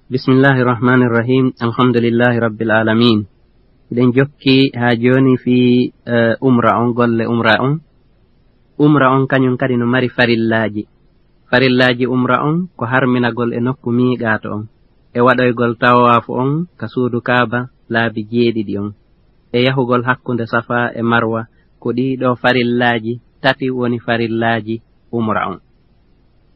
Bismillahirrahmanirrahim. Alhamdulillahi rabbil alamin. Iɗen jokki ha joni fi umra on, golle umra on. Umra on kañum kadi no mari farillaji. Farillaji umra on ko harminagol e nokku miigato on, e waɗoygol tawafu on ka suudu Kaaba laabi jeeɗiɗi on, e yahugol hakkunde Safa e Marwa. Ko ɗiɗo farillaji tati woni farillaji umra on.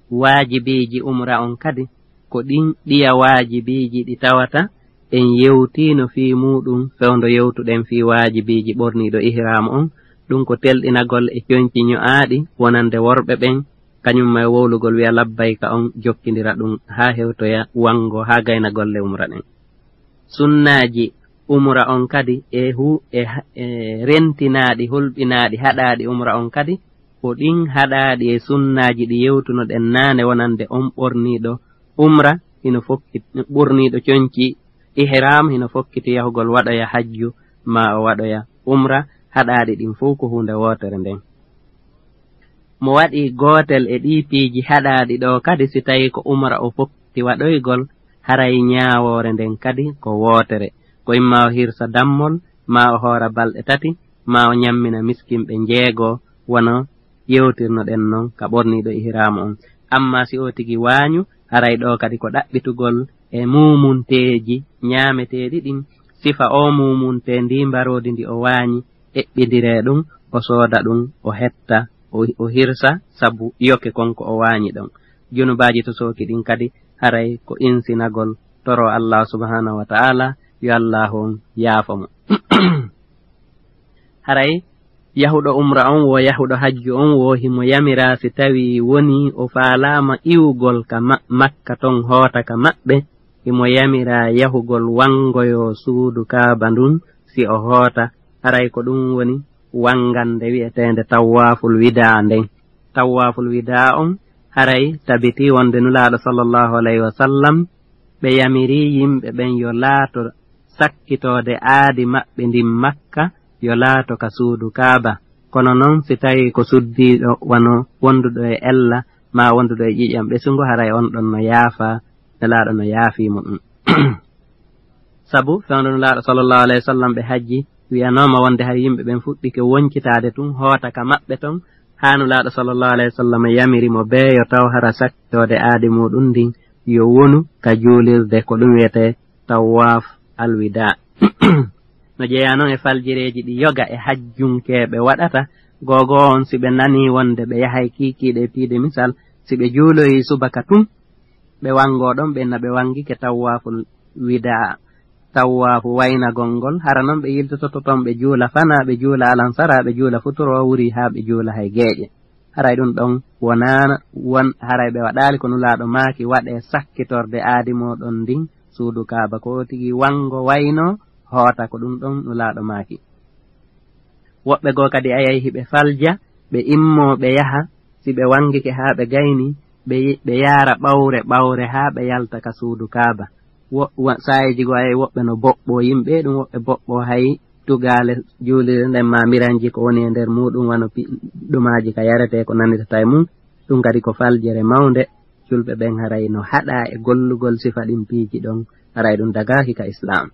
Waajibiji umra on kadi ko ɗin ɗiya waajibiji ɗi tawata en yewtino fi muɗum fewndo yewtuɗen fi waajibiji ɓorniɗo ihram on. Ɗum ko telɗinagol e coñci ño'aaɗi wonande worɓe ɓen, kañum may wowlugol wi'a labbayka on, jokkindira ɗum ha hewtoya wango ha gayna golle umra ɗen. Sunnaji umra on kadi e rentinaɗi hulɓinaɗi haɗaɗi umra on kadi ko ɗin haɗaɗi e sunnaji ɗi yewtuno ɗen naane wonande on ɓorniɗo umra hino fokkiti ɓurniɗo coñci ihram hino fokkiti yahugol waɗoya hajju ma o waɗoya umra. Haɗaɗi ɗin fof ko hunde wotere nden. Mo waɗi gotel e ɗi piiji haɗaɗi ɗo kadi si tawi ko umra o fokkiti waɗoygol, haray ñaawore nden kadi ko wotere, ko imma o hirsa dammol, ma o hoora balɗe tati, ma o ñammina miskinɓe jeego wono yewtirno ɗen non ka ɓorniɗo ihram on. Amma si o tigi waañu, haray ɗo kadi ko ɗaɓɓitugol e mumunteji ñaameteɗi ɗin, sifa o mumunte ndi mbarodi ndi o waañi eɓɓidire ɗum, o sooda ɗum, o hetta, o hirsa sabu yoke konko o waañi ɗon. Junubaji to sooki ɗin kadi haray ko insinagol toro Allah subhanahu wa ta'ala yo Allah on yaafo mo. Haray yahuɗo umra on wo yahuɗo hajju on wo himo yamira si tawi woni o faalama iwgol ka Makka ton hoota ka maɓɓe, himo yamira yahugol wangoyo suudu Kaaba ndun si o hoota. Haray ko ɗum woni wangande wi'etende tawaful wida nden. Tawaful wida on haray tabiti wonde nulaaɗo sallallahu alayhi wa sallam ɓe yamiri yimɓe ɓen yo laato sakkitode aadi maɓɓe ndin Makka yo laato ka suudu Kaaba. Kono noon si tawi ko suddiɗo wano wonduɗo e ella ma wonduɗo e ƴiƴam ɓesugo, haray on ɗon no yaafa, nulaaɗo no yaafimo ɗum. Sabu fewndo nulaaɗo sallallahu alayhi wa sallam ɓe hajji wiyanoma wonde hay yimɓe ɓen fuɗɗike woncitade tun hoota ka maɓɓe ton, hanu laaɗo sallallahu alayhi wa sallam yamirimo be yo taw hara sakkitode aadi muɗum ndin yo wonu ka juulirde ko ɗum wiyete tawaf alwida. No jeeya noon e faljireji ɗi yoga e hajjunkeɓe waɗata, gogo on si ɓe nani wonde ɓe yahay kikiɗe piide misal, si ɓe juuloyi subaka tun ɓe wango ɗon ɓenna ɓe wangike tawaful wida, tawafu wayna gongol. Hara noon ɓe yiltototo ton ɓe juula fana, ɓe juula alansara, ɓe juula futuro wuri ha ɓe juula hay geeƴe. Haray ɗum ɗon wonana haray ɓe waɗali ko nulaaɗo maaki waɗe sakkitorde aadi moɗon ndin suudu Kaaba, ko tigi wango wayno hoota ko ɗum ɗon nulaaɗo maaki. Woɓɓe goo kadi ayayi hiɓe falja ɓe immo ɓe yaha, si ɓe wangike ha ɓe gayni ɓe yaara ɓawre ha ɓe yalta ka suudu Kaaba. Sayiji go ay woɓɓe no boɓɓo yimɓe ɗum, woɓɓe boɓɓo hay tugale juulire nden ma miranji ko woni e nder muɗum wano ɗumaji ka yarete ko nanditata e mum. Ɗum kadi ko faljere mawnde, julɓe ɓen haray no haɗa e gollugol sifa ɗin piiji ɗon, haray ɗum dagaki ka Islam.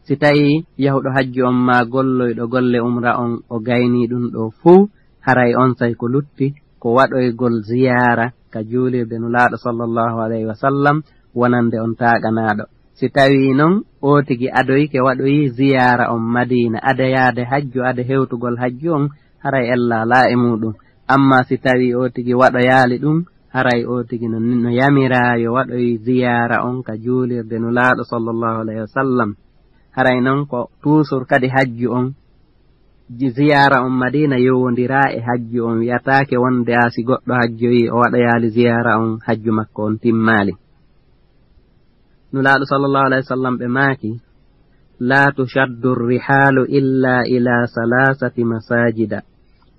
Si tawi yahuɗo hajju on ma golloyɗo golle umra on o gayni ɗum ɗo fuu, haray on say ko lutti ko waɗoygol ziyara ka juulirde nulaaɗo sallallahu alayhi wa sallam wonande on taaganaɗo. Si tawi noon o tigi adoyke waɗoyi ziyara on Madina, adayade hajju, ada hewtugol hajju on, haray ella la e muɗum. Amma si tawi o tigi waɗoyali ɗum, haray o tigi no yamira yo waɗoyi ziyara on ka juulirde nulaaɗo sallallahu alayhi wa sallam. Haray noon ko toujours kadi hajju on, ziyara on Madina yowodira e hajju on, wiyatake wonde a si goɗɗo hajjoyi o waɗoyali ziyara on hajju makko on timmali. Nulaaɗo sallallahu alayhi wa sallam ɓe maaki la tushaddu rihalu illa ila salasati masajida,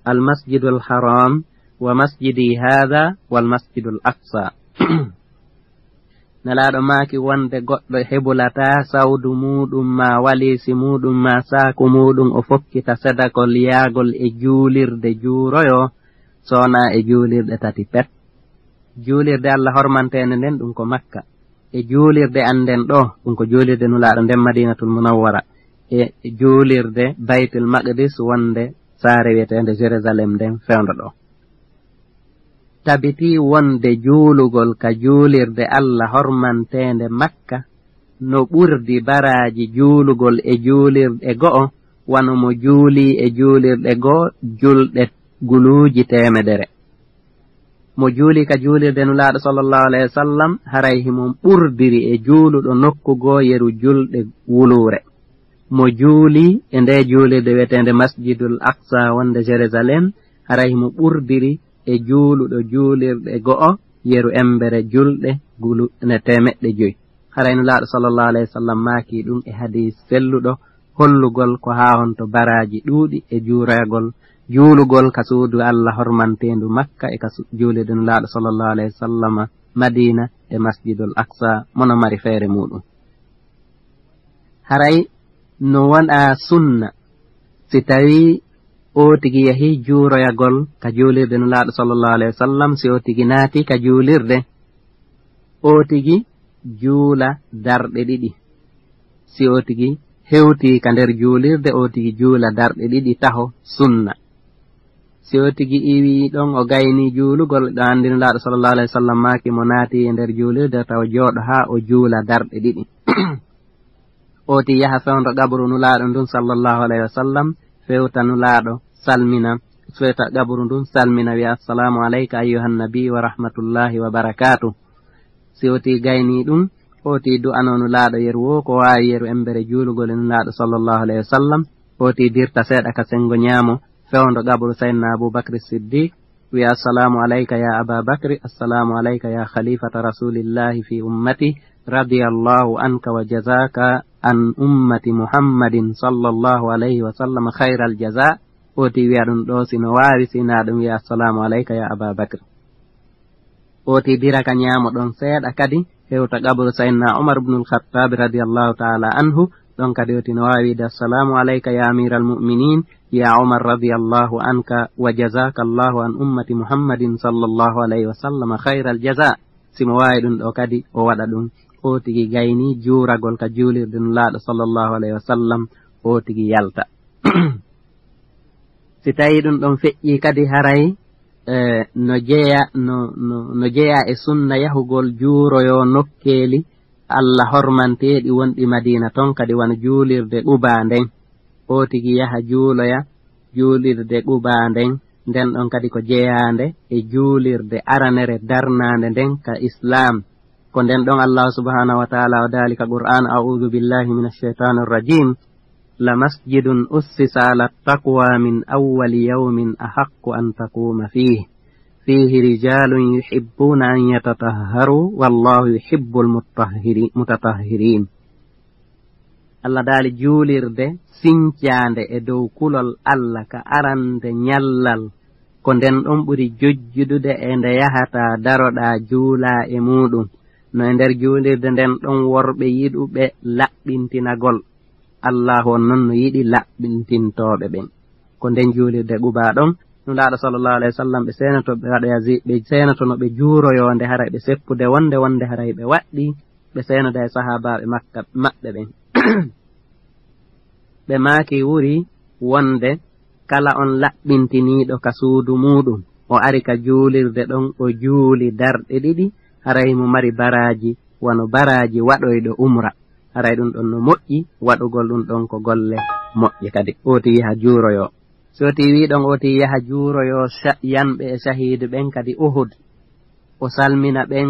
almasjidu alharam wa masjidi hadha wal masjidu al aqsa. Nulaaɗo maaki wonde goɗɗo hebulata sawdu muɗum ma walisi muɗum ma saaku muɗum o fokkita sedakol yaagol e juulirde juuroyo sona e juulirde tati pet. Juulirde Allah hormantene nden ɗum ko Makka. e juulirde anden ɗo ɗum ko juulirde nulaaɗo nden Madinatul Munawwara e juulirde Baytul Maqdis wonde saare wiyetende Jérusalem nden fewndo ɗo tabiti wonde juulugol ka juulirde Allah hormantende Makka no ɓurdi baraji juulugol e juulirde go'o wano mo juuli e juulirde go'o julɗe guluuji temedere mo juuli ka juulirde nulaaɗo sallallahu alayhi wa sallam haray himon ɓurdiri e juuluɗo nokkugo yeru julɗe wuluure mo juuli e nde juulirde wiyetende Masjidul Aqsa wonde Jérusalem haray himo ɓurdiri e juuluɗo juulirde go'o yeru embere julɗe ne temeɗɗe joyi haray nulaaɗo sallallahu alayhi wa sallam maaki ɗum e hadis selluɗo hollugol ko haa honto baraji ɗuuɗi e juulugol ka suudu Allah hormantendu Makka e ka juulirde nulaaɗo sallallahu alayhi wa sallam Madina e Masjidul Aqsa mono mari feere muɗum haray no wona sunna si tawi o tigi yahi juuroyagol ka juulirde nulaaɗo sallallahu alayhi wa sallam si o tigi naati ka juulirde o tigi juula darɗe ɗiɗi si o tigi hewti ka nder juulirde o tigi juula darɗe ɗiɗi taho sunna si o tigi iwi ɗon o gayni juulugol ɗo anndi nulaaɗo sallallahu alayhi wa sallam maaki mo naati e nder juulirde taw jooɗo haa o juula darɗe ɗiɗi o ti yaha fewndo gabru nulaaɗo ndun sallallahu alayhi wa sallam fewta nulaaɗo salmina fewta gabru ndun salmina wiya assalamu alayka ayyuhan nabi wa rahmatullahi wa barakatuh si o ti gayni ɗum o ti du'ano nulaaɗo yeru wo ko waawi yeru embere juulugol e nulaaɗo sallallahu alayhi wa sallam o ti dirta seeɗa ka sengo ñaamo fewndo gabru sayyidina Abubakr Siddiq wiya assalamu alayka ya Aba Bakri assalamu alayka ya khalifata rasulillahi fi ummati radiyallahu anka wa jazaka an ummati Muhammadin sallallahu alayhi wa sallam khairal jaza o ti wiya ɗum ɗo sino waawi sina ɗum wiya assalamu alayka ya Aba Bakr o ti dira ka ñaamo ɗon seeɗa kadi hewta gabru sayyidina Umar ibn al-Khattab radiyallahu ta'ala anhu ɗon kadi o tino waawi wiide assalamu alayka ya amiral mu'minin ya Umar radiyallahu anka wa jazaka Allahu an ummati Muhammadin sallallahu alayhi wa sallam khairal jaza simo waawi ɗum ɗo kadi o waɗa ɗum o tigi gayni juuragol ka juulirde nulaaɗo sallallahu alayhi wa sallam o tigi yalta si tawi ɗum ɗon feƴƴi kadi haray no jeya e sunna yahugol juuroyo nokkeeli Allah hormanteeɗi wonɗi Madina ton kadi wona juulirde Quba nden o tigi yaha juuloya juulirde Quba nden ɗon kadi ko jeyaande e juulirde aranere darnande nden ka Islam ko nden ɗon Allah subhanahu wa ta'ala o dalika Qur'an a'udhu billahi minash shaitanir rajim la masjidun ussisa ala taqwa min awwali yawmin ahaqqu an taquma fihi rijalun yuhibbuna an yatatahharu wallahu yuhibbul mutatahhirin Allah dali juulirde sincande e dow kulol Allah ka arande nyallal ko nden ɗon ɓuri jojjudude e nde yahata daroɗa juula e muɗum no e nder juulirde nden ɗon worɓe yiɗuɓe laɓɓintinagol Allah on noon no yiɗi laɓɓintintoɓe ɓen ko nden juulirde Quba ɗon nulaaɗo sallallahu alayhi wa sallam ɓe seenoto ɓe waɗoya ɓe seenoto no ɓe juuroyonde haray ɓe seppude wonde haray ɓe waɗɗi ɓe seenoda e sahabaɓe Makka maɓɓe ɓen ɓe maaki wuri wonde kala on laɓɓintiniiɗo ka suudu muɗum o ari ka juulirde ɗon o juuli darɗe ɗiɗi haray mo mari baraji wono baraji waɗoyɗo umra haray ɗum ɗon no moƴƴi waɗugol ɗum ɗon ko golle moƴƴi kadi oti yaha juuroyo so ti wi ɗon oti yaha juuroyo yanɓe e shahidu ɓen kadi Uhud o salmina ɓen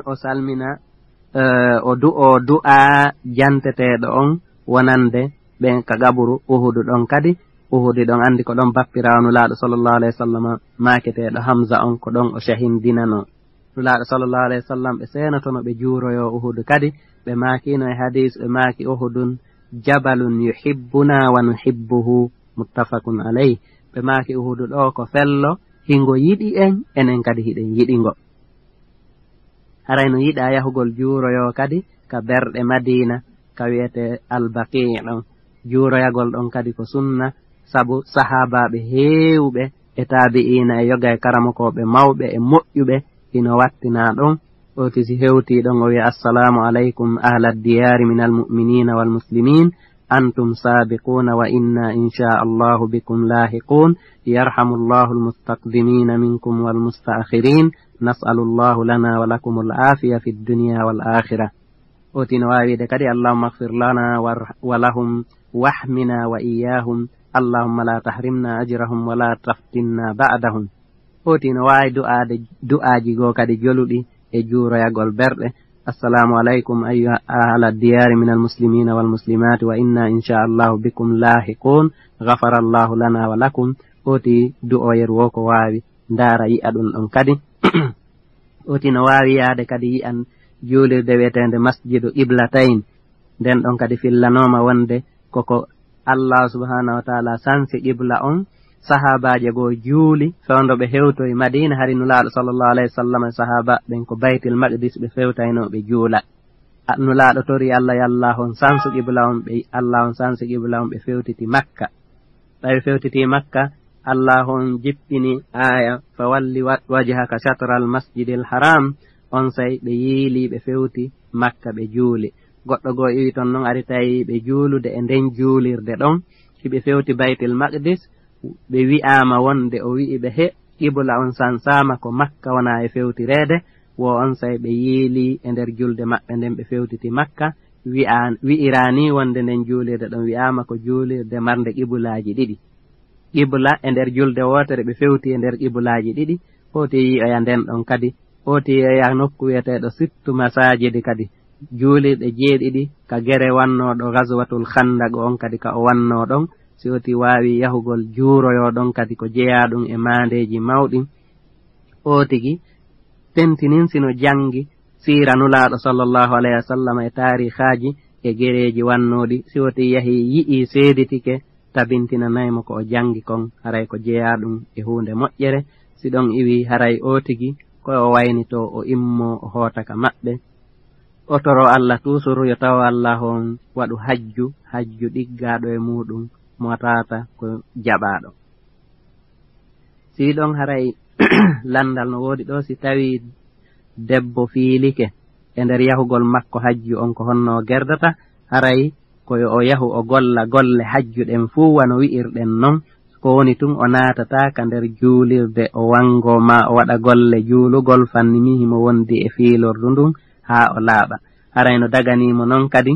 o salmina o du'a janteteɗo on wonande ɓen ka gaburu Uhud ɗon kadi Uhud ɗon andi ko ɗon bappirawo nulaaɗo sallallahu alayhi wa sallam maaketeɗo Hamza on ko ɗon o shahindinano nulaaɗo sallallahu alayhi wa sallam ɓe senotono ɓe juuroyo Uhud kadi ɓe maakino e hadis ɓe maaki Uhudun jabalun yuhibbuna wa nuhibbuhu muttafaqun alayhi ɓe maaki Uhud ɗo ko fello hingo yiɗi en enen kadi hiɗen yiɗingo haray no yiɗa yahugol juuroyo kadi ka berɗe Madina ka wiyete Al-Baqi' ɗon juuroyagol ɗon kadi ko sunna sabu sahabaɓe heewɓe e taabi'ina e yoga e karamokoɓe mawɓe e moƴƴuɓe ino wattina ɗon أوتي هيوتي دون السلام عليكم أهل الديار من المؤمنين والمسلمين أنتم سابقون وإنا إن شاء الله بكم لاحقون يرحم الله المستقدمين منكم والمستأخرين نسأل الله لنا ولكم العافية في الدنيا والآخرة أوتي نواوي دكري اللهم اغفر لنا ولهم واحمنا وإياهم اللهم لا تحرمنا أجرهم ولا تفتنا بعدهم أوتي نواوي دعاء جيغو كدي جلودي اجورو يقول برد السلام عليكم أيها أهل الديار من المسلمين والمسلمات وإنا إن شاء الله بكم لاحقون غفر الله لنا ولكم أوتي دعاء يروكو واوي دارا يأدون أنكدي أوتي نواوي ياد كدي أن julirde wetende masjidu iblatain den ɗon kadi fillanoma wonde koko Allah subhanahu wa ta'ala sansi ibla on sahabaje go juuli fewndo ɓe hewtoy Madina hari nulaaɗo sallallahu alayhi wa sallam sahaba ɓen ko baytil maqdis ɓe fewtayno ɓe juula nulaaɗo tori Allah yallah on sansu ibla on ɓe Allah on sansi ibla on ɓe fewtiti Makka ɓe fewtiti Makka Allah on jippini aya fa walli wajhaka shatral masjidil haram on say ɓe yiili ɓe fewti Makka ɓe juuli goɗɗo goo iwi ton noon ari tawi ɓe juulude e nden juulirde ɗon hiɓe fewti baytil maqdis ɓe wi'ama wonde o wi'i ɓe he qibla on sansama ko Makka wona e fewtirede wo on say ɓe yiili e nder julde maɓɓe nden ɓe fewtiti Makka wi'irani wonde nden juulirde ɗon wi'ama ko juulirde marde qiblaji ɗiɗi qibla e nder julde wotere ɓe fewti e nder qiblaji ɗiɗi hoti yi'oya nden ɗon kadi oti ya nokku wiyeteɗo sittu masajidi kadi juulirɗe jeeɗiɗi ka gere wannoɗo ghazwatul khandaq on kadi ka o wanno ɗon si oti wawi yahugol juuroyo ɗon kadi ko jeeyaɗum e mandeji mawɗi o tigi tentinin sino jangi sira nulaaɗo sallallahu alayhi wa sallam e tarihaji e gereji wannoɗi si oti yahi yi'i seeditike tabintinanaymo ko o jangi kon haray ko jeeyaɗum e hunde moƴƴere si ɗon iwi haray o tigi ko o waynito o immo o hootaka maɓɓe o toro Allah tusuru yo tawa Allah on waɗu hajju ɗiggaɗo e muɗum mo tata ko jaɓaɗo si ɗon haray landal no woodi ɗo si tawi debbo fiilike e nder yahugol makko hajju on ko honno gerdata haray koyo o yahu o golla golle hajjuɗen fuu wano wi'irɗen non ko woni tun o naatata ka nder juulirde o wango ma o waɗa golle juulugol fannimihi mo wondi e fiilordu ndun haa o laaɓa haray no daganimo non kadi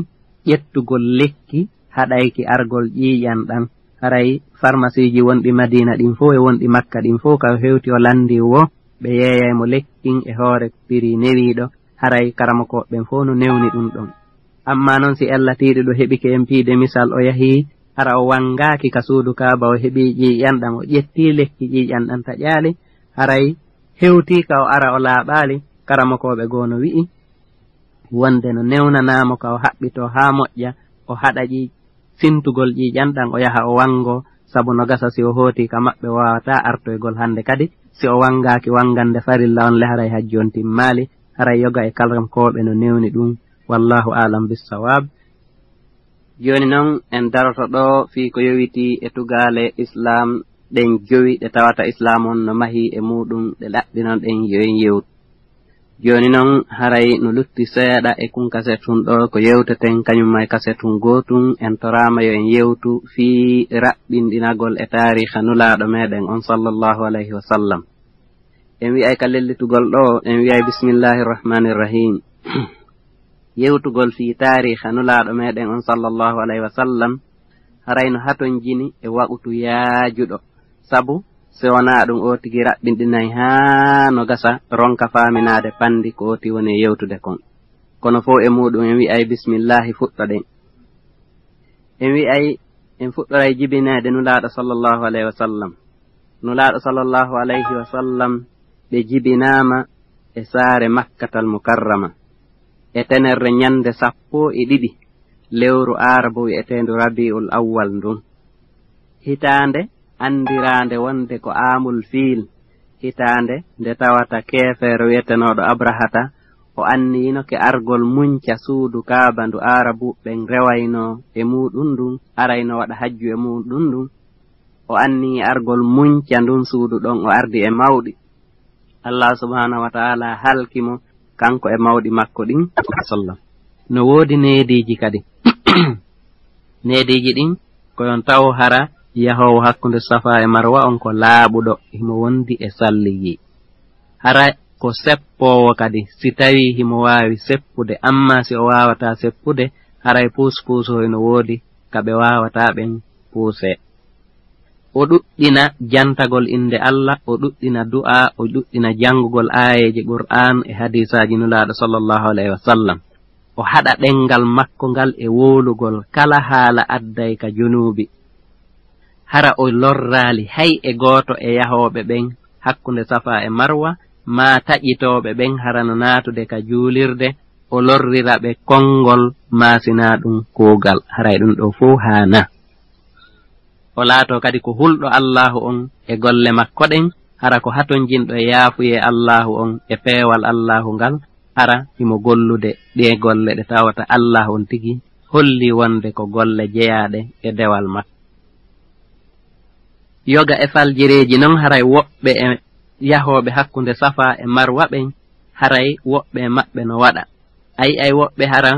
ƴettugol lekki haɗayki argol ƴiiƴan ɗan haray pharmacie ji wonɗi Madina ɗin fof e wonɗi Makka ɗin fof ka hewti o landi wo ɓe yeeyaymo lekkin e hoore piri newiɗo haray karamokoɓɓen fof no newni ɗum ɗon amma noon si ellatiɗo ɗo heɓike en piide misal o yahi hara o wangaki ka suudu Kaaba o heɓi ƴiiƴan ɗan o ƴetti lekki ƴiiƴan ɗan taƴaali haray hewti ka o ara o laaɓaali karamokoɓe goo no wi'i wonde no newnanamo ka o haɓɓito haa moƴƴa o haɗaƴi sintugol ƴiiƴan ɗan o yaha o wango sabu no gasa si o hooti ka maɓɓe wawata artoygol hande kadi si o wangaki wangande farilla on le haray hajji on timmaali haray yoga e karamokoɓe no newni ɗum wallahu alam bissawab joni noon en daroto ɗo fii ko yowiti e tugale islam ɗen jowi ɗe tawata islam on no mahi e muɗum ɗe ɗaɓɓinon ɗen yoyen yewtu joni noon haray no lutti seeɗa e kun kasetun ɗo ko yewteten kañum may kasetun gotum en torama yo en yewtu fii raɓɓinɗinagol e tariha nulaɗo meɗen on sallallahu alayhi wa sallam en wi'ay ka lellitugol ɗo en wi'ay bismillahirrahmanirrahim yewtugol fi tariha nulaɗo meɗen on sallallahu alayhi wa sallam haray no haton jini e waɓutu yaajuɗo sabu se wona ɗum o tigi raɓɓinɗinayi haa no gasa ronka faaminade pandi ko oti woni yewtude kon kono fof e muɗum en wi'ay bismillahi fuɗɗoɗen en wi'ay en fuɗɗoray jibinede nulaɗo sallallahu alayhi wa sallam nulaɗo sallallahu alayhi wa sallam ɓe jibinama e saare makkatal mukarrama e tenerre ñande 12 lewru arabu wi'etendu rabiul awwal ndun hitande andirande wonde ko amul fiil hitande nde tawata kefere wi'etenoɗo abrahata o annino ke argol munca suudu Kaaba ndu arabu ɓen rewayno e muɗum ndun arayno waɗa hajju e muɗum ndun o anni argol munca ndun suudu ɗon o ardi e mawɗi Allah subhanahu wa ta'ala halkimo kanko e mawɗi makko ɗin sallam no woodi neediji kadi neediji ɗin koyon taw hara yahowo hakkunde safa e marwa on ko laaɓuɗo himo wondi e salliji hara ko seppowo kadi si tawi himo waawi seppude amma si o waawata seppude haray puuspuusoy no woodi kaɓe waawata ɓen puuse o ɗuɗɗina jantagol inde Allah o ɗuɗɗina du'a o ɗuɗɗina jangugol aayeji qur'an e hadisaji nulaaɗo sallallahu alayhi wa sallam o haɗa ɗengal makko ngal e woolugol kala haala adday ka junubi hara o lorraali hay e gooto e yahooɓe ɓen hakkunde safa e marwa ma taƴitooɓe ɓen harano naatude ka juulirde o lorrira ɓe konngol maasina ɗum kuugal haray ɗum ɗo fuu haana o laato kadi ko hulɗo allahu on e golle makko ɗen hara ko haton jinɗo e yaafuye allahu on e peewal allahu ngal hara himo gollude ɗe golle ɗe tawata allah on tigi holli wonde ko golle jeyaaɗe e dewal makko yoga e faljireeji non haray woɓɓe e yahooɓe hakkunde safa e marwa ɓen haray woɓɓe e maɓɓe no waɗa ay woɓɓe hara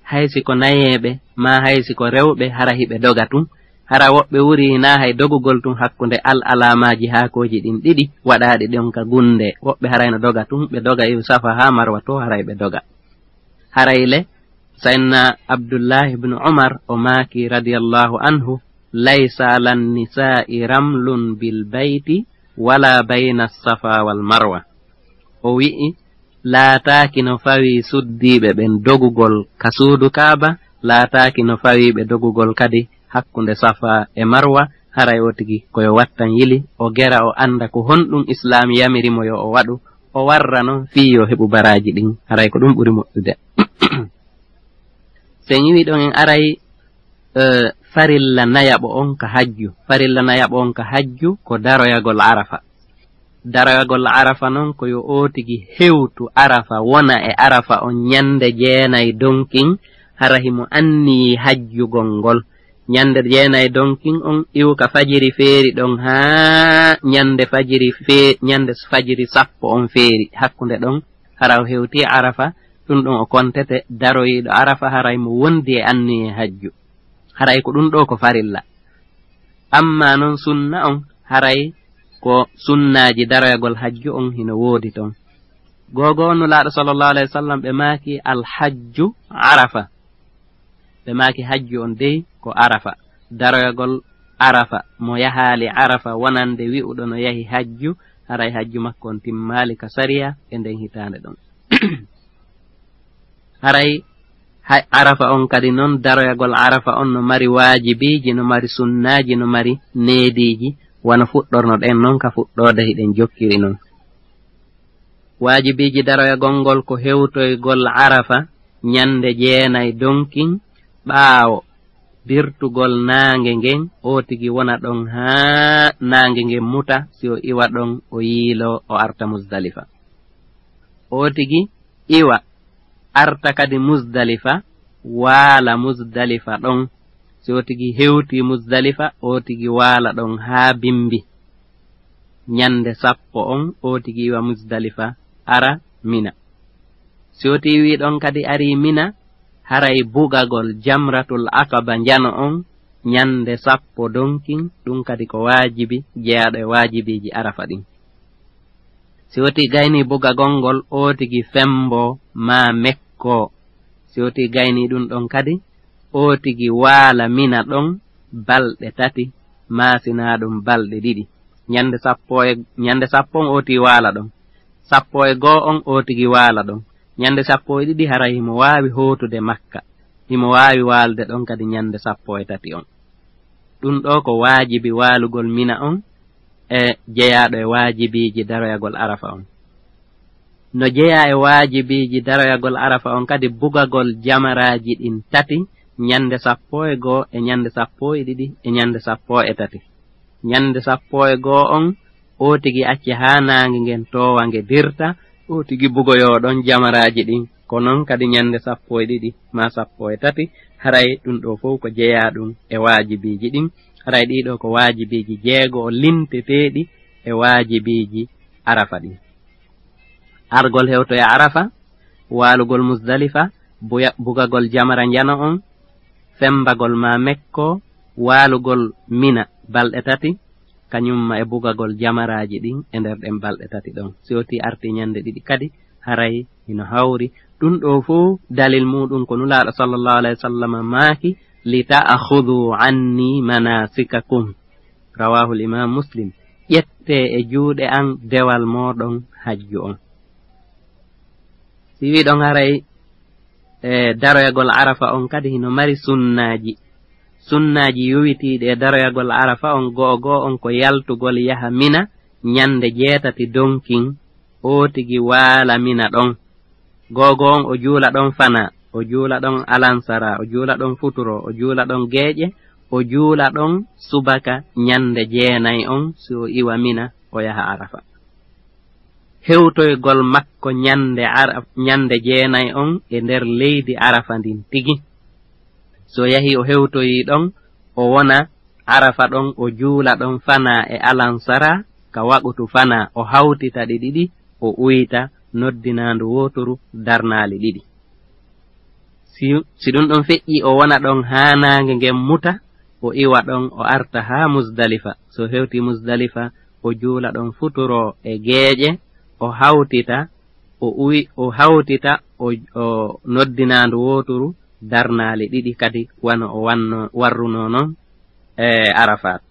haysi ko nayeeɓe ma haysi ko rewɓe hara hiɓe doga tun hara woɓɓe wuri na hay dogugol tun hakkunde alamaji haakoji ɗin ɗiɗi waɗaɗi ɗon ka gunde woɓɓe harayno doga tun ɓe doga iw safa ha marwa to haray ɓe doga harayle sayyidina abdullahi ibnu umar o maaki radiyallahu anhu laysa lan nisa'i ramlun bil bayti wala bayna safa wal marwa o wi'i laataaki no fawi suddiɓe ɓen dogugol ka suudu kaaba laataaki no fawi ɓe dogugol kadi hakkunde safa e marwa haray o tigi koyo wattan yili o gera o anda ko honɗum islam yamirimo yo o waɗu o warra non fii yo heɓu baraji ɗin haray ko ɗum ɓuri moƴƴude sen yiwi ɗon en aray farilla nayaɓo on ka hajju farilla nayaɓo on ka hajju ko daroyagol arafa daroyagol arafa non ko yo o tigi hewtu arafa wona e arafa on nyande jeenayi donkin hara himo anni hajjugol ngol nyande jeenayi donkin on iwka fajiri feeri ɗon ha nyande fajiri sappo on feeri hakkunde ɗon hara o hewti arafa ɗum ɗon o kontete daroyiɗo arafa haray mo wondi e anni e hajju haray ko ɗum ɗo ko farilla amma non sunna on haray ko sunnaji daroyagol hajju on hino woodi ton gogo on nulaaɗo sallallahu alayhi wa sallam ɓe maaki alhajju arafa ɓe maaki hajju on dey ko arafa daroyagol arafa mo yahaali arafa wonande wi'uɗo no yahi hajju haray hajju makko on timmaali ka sariya e nden hitaande ɗon haray arafa on kadi noon daroyagol arafa on no mari waajibiji no mari sunnaji no mari neediji wona fuɗɗorno ɗen noon ka fuɗɗode hiɗen jokkiri noon waajibiji daroyagol ngol ko hewtoygol arafa nyande jeenayi donkin ɓaawo birtugol naange ngen o tigi wona ɗon haa naange ngen muta si o iwa ɗon o yiilo o arta musdalifa o tigi iwa arta kadi musdalifa waala musdalifa ɗon si o tigi hewti musdalifa o tigi waala ɗon haa bimbi nyande sappo on o tigi iwa musdalifa ara mina si o tiwi ɗon kadi ari mina haray bugagol jamratul aqaba njano on nyande sappo donkin ɗum kadi ko waajibi jeyaɗo e waajibiji arafa ɗin si woti gayni bugagol ngol o tigi fembo ma mekko si woti gayni ɗum ɗon kadi o tigi waala mina ɗon balɗe tati masina ɗum balɗe ɗiɗi nyande sappo on o tigi waala ɗon sappo e goo on o tigi waala ɗon nyande sappo e ɗiɗi haray himo waawi hootude makka himo waawi waalde ɗon kadi nyande sappo e tati on ɗum ɗo ko waajibi waalugol mina on e jeyaɗo e waajibiji daroyagol arafa on no jeya e waajibiji daroyagol arafa on kadi bugagol jamaraji ɗin tati nyande sappo e goo e nyande sappo e ɗiɗi e nyande sappo e tati nyande sappo e goo on o tigi acce haa naange ngen towa nge dirta o tigi bugoyoɗon jamaraji ɗin ko noon kadi nyande sappo e ɗiɗi ma sappo e tati haray ɗum ɗo fof ko jeya ɗum e waajibiji ɗin haray ɗiɗo ko waajibiji jeego o linteteɗi e waajibiji arafa ɗin argol hewto e arafa walugol Muzdalifa bugagol jamara njano on fembagol ma Mekko walugol Mina balɗe tati kanyumma e bugagol jamaraji ɗin e nder ɗen balɗe tati ɗon siwti arti nyande ɗiɗi kadi haray ino hawri ɗum ɗo fuu dalil muɗum ko nulaaɗo sallallahu alayhi wa sallam maaki li ta'khudhu anni manasikakum rawahu al-imam Muslim ƴette e juuɗe an dewal moɗon hajju on si wi ɗon haray daroyagol arafa on kadi hino mari sunnaji yowitiɗe e daroyagol arafa on go'o on ko yaltugol yaha Mina nyande 7 donkin o tigi waala Mina ɗon gogo on o juula ɗon fana o juula ɗon alansara o juula ɗon futuro o juula ɗon geeƴe o juula ɗon subaka nyande 9 on so iwa Mina o yaha arafa hewtoygol makko nyande 9 on e nder leydi arafa ndin tigi so yahi o hewtoyi ɗon o wona arafa ɗon o juula ɗon fana e alansara ka waɓutu fana o hawtita ɗi ɗiɗi o uyita noddinandu wotoru darnaali ɗiɗi si ɗum ɗon feƴƴi o wona ɗon haanange ngen muta o iwa ɗon o arta ha Muzdalifa so hewti Muzdalifa o juula ɗon futuro e geeƴe o hawtita o hawtita o noddinandu wotoru darnaali ɗiɗi kadi wano o warruno noon Arafat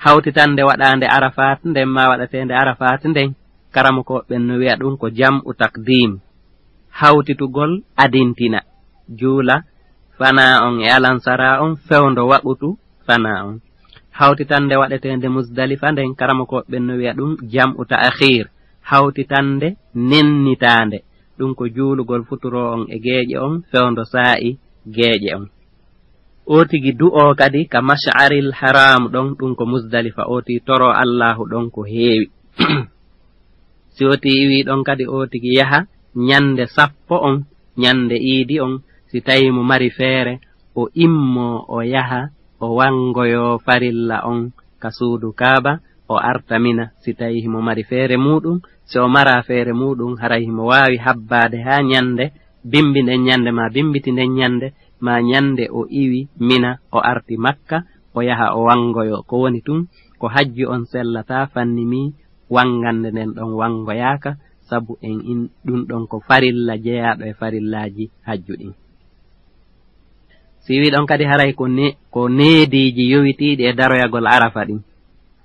hawtitande waɗande Arafat nden ma waɗatende Arafat nden karama ko ɓen no wi'a ɗum ko jam'u takdim hawtitugol adintina juula fana on e alansara on fewndo waɓutu fana on hawtitande waɗetende Muzdalifa nden karama ko ɓen no wi'a ɗum jam'u ta'khir hawtitande nennitande ɗum ko juulugol futuro on e geeƴe on fewndo sa'i geeƴe on o tigi du'o kadi ka mash'aril haram ɗon ɗum ko Muzdalifa o tigi toro Allahu ɗon ko heewi si o tigi iwi ɗon kadi o tigi yaha nyande 10 on nyande iidi on si tawi mo mari feere o immo o yaha o wangoyo farilla on ka suudu Kaaba o arta Mina si tawi mo mari feere muɗum si o mara feere muɗum haray mo waawi habbaade ha nyande bimbi nden nyande ma bimbiti nden nyande ma nyande o iwi Mina o arti Makka o yaha o wangoyo ko woni tun ko hajji on sellata fannimi wangande nden ɗon wangoyaka sabu en ɗum ɗon ko farilla jeyaɗo e farillaji hajju ɗin si wi ɗon kadi haray ko neediji yowitiɗi e daroyagol Arafa ɗin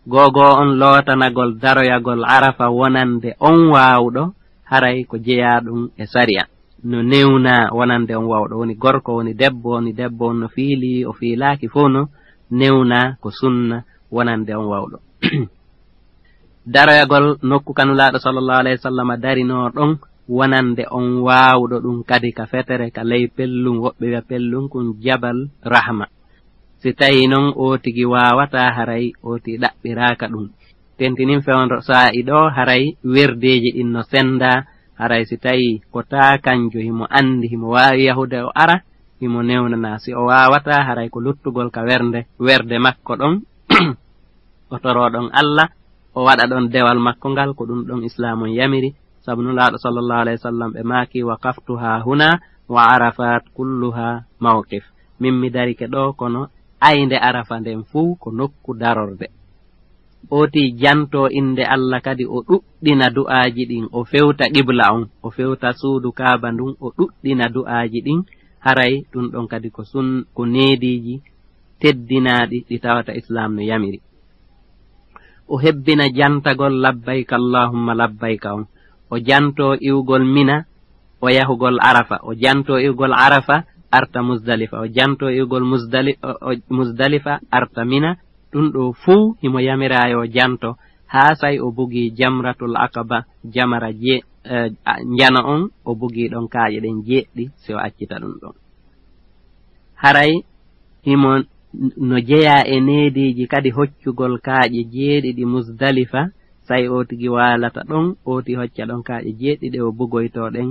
gogo on lootanagol daroyagol Arafa wonande on waawɗo haray ko jeyaɗum e sariya no newna wonande on wawɗo woni gorko woni debbo on no fiili o fiilaaki fof no newna ko sunna wonande on wawɗo daroyagol nokku kanulaaɗo sallallahu alayhi wa sallam darino ɗon wonande on waawɗo ɗum kadi ka fetere ka ley pellum woɓɓe wi'a pellum kun jabal rahma si tawi noon o tigi waawata haray o tigi ɗaɓɓiraaka ɗum tentinin fewndo saa'i ɗo haray werdeji ɗin no senda haray si tawi ko taa kanjo himo andi himo waawi yahude o ara himo newnana si o waawata haray ko luttugol ka werde makko ɗon o toro ɗon Allah o waɗa ɗon dewal makko ngal ko ɗum ɗon islamu yamiri sabu nulaaɗo sallallahu alayhi wa sallam ɓe maaki waqaftuha huna wa arafat kulluha mawqif min mi darike ɗo kono aynde arafa nden fuu ko nokku darorde oti janto inde Allah kadi o ɗuɗɗina du'aaji ɗin o fewta qibla on o fewta suudu Kaaba ndun o ɗuɗɗina du'aaji ɗin haray ɗum ɗon kadi ko neediji teddinaaɗi ɗi tawata islam no yamiri o hebbina jantagol labbayka allahumma labbayka on o janto iwgol Mina o yahugol Arafa o janto iwgol Arafa arta Muzdalifa o janto iwgol Muzdalifa arta Mina ɗum ɗo fuu himo yamirayo janto haa say o bugi jamratul aqaba jamara njana on o bugi ɗon kaaƴe ɗen jeɗɗi si o accita ɗum ɗon haray himo no jeya e neediji kadi hoccugol kaaƴe jeeɗiɗi Muzdalifa say o tigi waalata ɗon o ti hocca ɗon kaaƴe jeeɗiɗi o bugoyto ɗen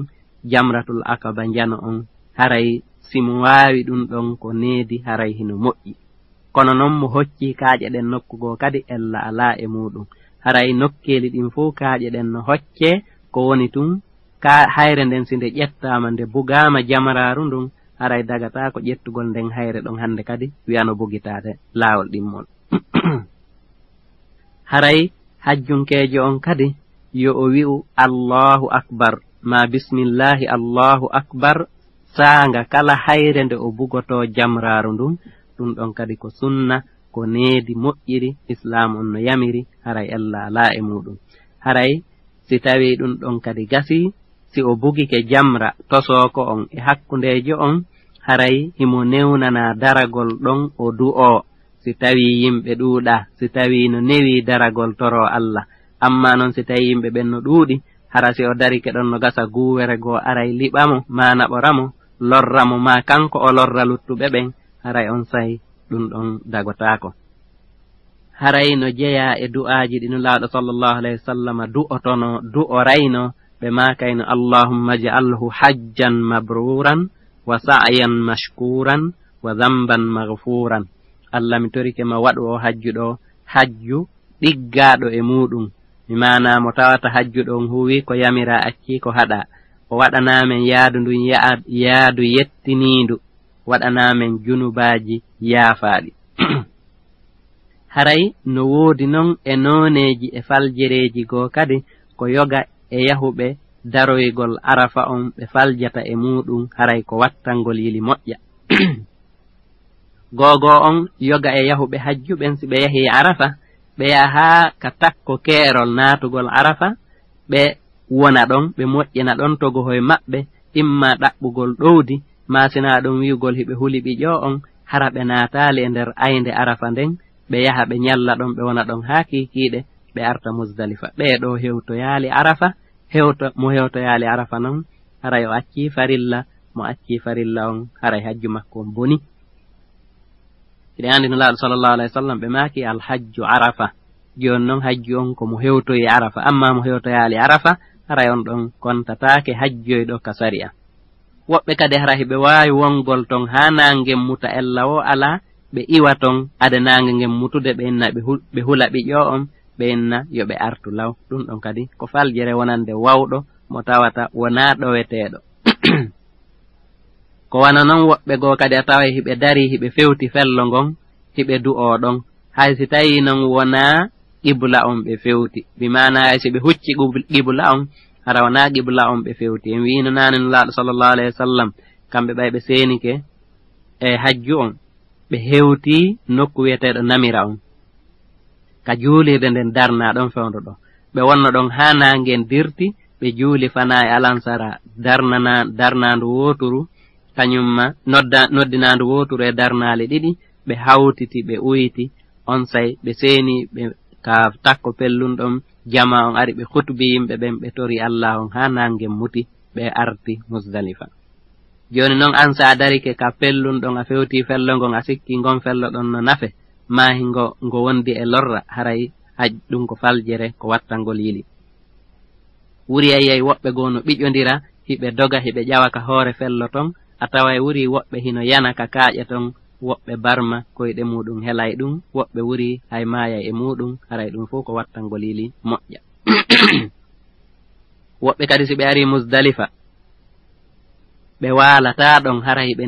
jamratul aqaba njana on haray simo waawi ɗum ɗon ko needi haray hino moƴƴi kono noon mo hocci kaaƴe ɗen nokkugo kadi ella alaa e muɗum haray nokkeeli ɗin fof kaaƴe ɗen no hocce ko woni tun ka hayre nden sinde ƴettama nde bugama jamraru ndun haray dagata ko ƴettugol nden hayre ɗon hande kadi wiyano bugitade laawol ɗimmol haray hajjunkejo on kadi yo o wi'u allahu akbar ma bismillahi allahu akbar saanga kala hayre nde o bugoto jamraru ndun ɗum ɗon kadi ko sunna ko needi moƴƴiri islam on no yamiri haray ella ala e muɗum haray si tawi ɗum ɗon kadi gasi si o bugike jamra tosoko on e hakkundejo on haray himo newnana daragol ɗon o du'o si tawi yimɓe ɗuuɗa si tawi no newi daragol toro Allah amma noon si tawi yimɓe ɓen no ɗuuɗi hara si o darike ɗon no gasa guwere goo aray liɓamo ma naɓoramo lorramo ma kanko o lorra luttuɓe ɓen haray on sayi ɗum ɗon dagotako haray no jeeya e du'aji ɗi nulaaɗo sallallahu alayhi wa sallam du'otono du'orayno ɓe makayno allahumma ja'alhu hajjan mabruran wa sa'yan mashkuran wa dhanban maghfuran Allah mi torike ma waɗu o hajju ɗo hajju ɗiggaɗo e muɗum mi mana mo tawata hajju ɗon huwi ko yamira acci ko haɗa o waɗanamen yaadu ndun yaadu yettinindu waɗanamen junubaji yaafaɗi haray no woodi noon e nooneji e faljereji goo kadi ko yoga e yahuɓe daroygol arafa on ɓe faljata e muɗum haray ko wattangol yili moƴƴa gogo on yoga e yahuɓe hajjuɓen si ɓe yahi arafa ɓe yaha ka takko keerol naatugol arafa ɓe wona ɗon ɓe moƴƴina ɗon togohoye maɓɓe imma ɗaɓɓugol ɗowdi masina ɗum wi'ugol hiɓe huli ɓiƴo on hara ɓe naatali e nder aynde arafa nden ɓe yaha ɓe ñalla ɗon ɓe wona ɗon haa kiikiiɗe ɓe arta musdalifa ɓeeɗo hewtoyaali arafa mo hewtoyaali arafa noon haray o acci farilla mo acci farilla on haray hajju makko on boni iɗe andi nulaaɗo sallallahu alayhi wa sallam ɓe maaki alhajju arafa joni noon hajju on ko mo hewtoyi arafa amma mo hewtoyaali arafa haray on ɗon kontataake hajjoyɗo ka sari'a woɓɓe kadi hara hiɓe waawi wongol ton haa naangen muta ella o alaa ɓe iwa ton ade naange ngen mutude ɓe inna ɓe hula ɓiƴo on ɓe inna yo ɓe artu law ɗum ɗon kadi ko faljere wonande wawɗo mo tawata wona ɗoweteɗo ko wana noon woɓɓe goo kadi a tawa hiɓe dari hiɓe fewti fello ngon hiɓe du'o ɗon hay si tawi noon wona qibla on ɓe fewti bimana hay si ɓe hucci qibla on hara wona qibla on ɓe fewti en wino nane nulaaɗo sallallahu alayhi wa sallam kamɓe ɓay ɓe senike e hajju on ɓe hewti nokku wiyeteɗo namira on ka juulirde nden darna ɗon fewndo ɗo ɓe wonno ɗon haa nangen dirti ɓe juuli fana e alansara darnandu woturu kañumma noddinandu woturu e darnali ɗiɗi ɓe hawtiti ɓe uyti on say ɓe seeni ɓe ka takko pellun ɗon jama on ari ɓe hutbi yimɓe ɓen ɓe tori Allah on haa nangen muti ɓe arti musdalifa joni noon an sa darike ka pellun ɗon a fewti fello ngon a sikki ngon fello ɗon no nafe maahi ngo wondi e lorra haray haj ɗum ko faljere ko wattangol yili wuri ayyay woɓɓe goo no ɓiƴodira hiɓe doga hiɓe ƴawa ka hoore fello ton a tawa wuri woɓɓe hino yana ka kaaƴa ton woɓɓe barma koyɗe muɗum helay ɗum woɓɓe wuri hay maaya e muɗum haray ɗum fof ko wattangol yili moƴƴa woɓɓe kadi si ɓe ari musdalifa ɓe waalata ɗon hara hiɓe